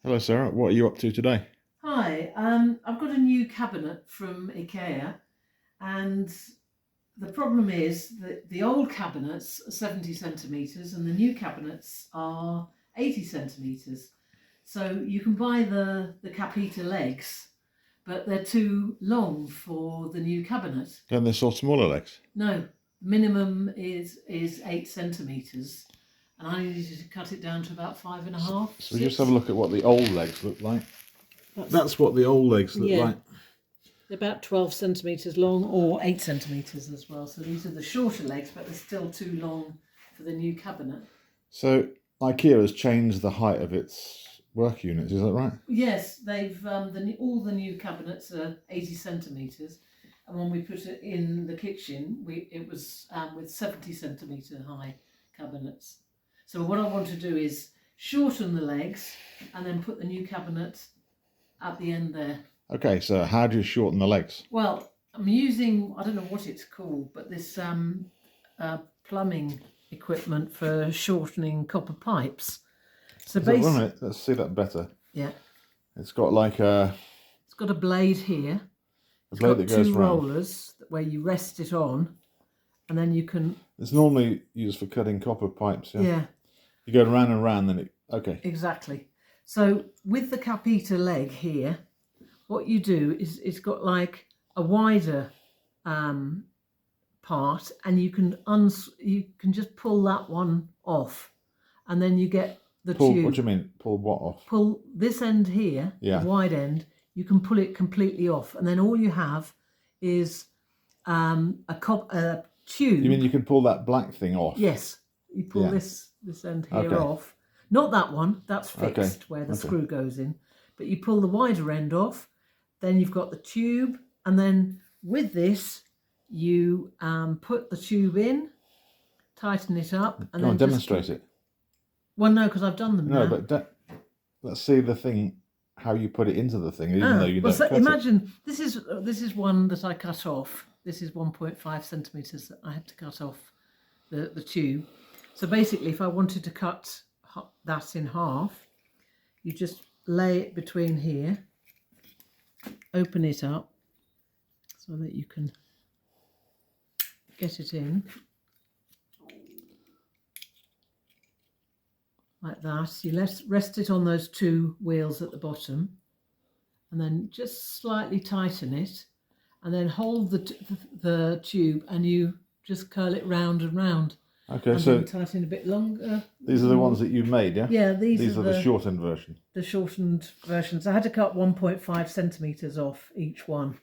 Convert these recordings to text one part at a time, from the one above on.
Hello Sarah, what are you up to today? Hi, I've got a new cabinet from IKEA, and the problem is that the old cabinets are 70 centimetres and the new cabinets are 80 centimetres. So you can buy the Capita legs, but they're too long for the new cabinet. Don't they sell smaller legs? No, minimum is 8 centimetres, and I needed to cut it down to about 5.5. So we just have a look at what the old legs look like. That's what the old legs look like. They're about 12 centimetres long, or 8 centimetres as well. So these are the shorter legs, but they're still too long for the new cabinet. So IKEA has changed the height of its work units, is that right? Yes, they've all the new cabinets are 80 centimetres, and when we put it in the kitchen, it was with 70 centimetre high cabinets. So what I want to do is shorten the legs and then put the new cabinet at the end there. Okay, so how do you shorten the legs? Well, I'm using, I don't know what it's called, but this plumbing equipment for shortening copper pipes. So basically, let's see that better. Yeah. It's got like it's got a blade here. a blade that goes two round. rollers where you rest it on, and then you can. It's normally used for cutting copper pipes, yeah? Yeah. You go round and round, then it, okay. Exactly. So with the Capita leg here, what you do is it's got like a wider part, and you can just pull that one off, and then you get the tube. What do you mean? Pull what off? Pull this end here, Yeah. the wide end. You can pull it completely off, and then all you have is a tube. You mean you can pull that black thing off? Yes, you pull this end here off. Not that one. That's fixed where the screw goes in. But you pull the wider end off. Then you've got the tube, and then with this, you put the tube in, tighten it up, and then demonstrate it. Well, no, because I've done them now. No, but let's see the thing, how you put it into the thing, even though you don't cut imagine it. This is one that I cut off. This is 1.5 centimetres that I had to cut off the tube. So basically, if I wanted to cut that in half, you just lay it between here, open it up so that you can get it in like that. You rest it on those two wheels at the bottom, and then just slightly tighten it, and then hold the tube, and you just curl it round and round. Okay, and so then tighten a bit longer. These are the ones that you made, yeah? Yeah, these are the shortened version. The shortened versions. I had to cut 1.5 centimetres off each one,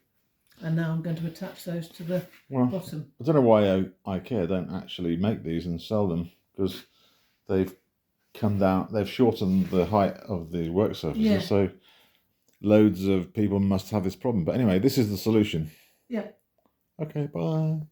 and now I'm going to attach those to the bottom. I don't know why IKEA don't actually make these and sell them, because they've come down, they've shortened the height of the work surfaces, so loads of people must have this problem. But anyway, this is the solution. Yeah. Okay, bye.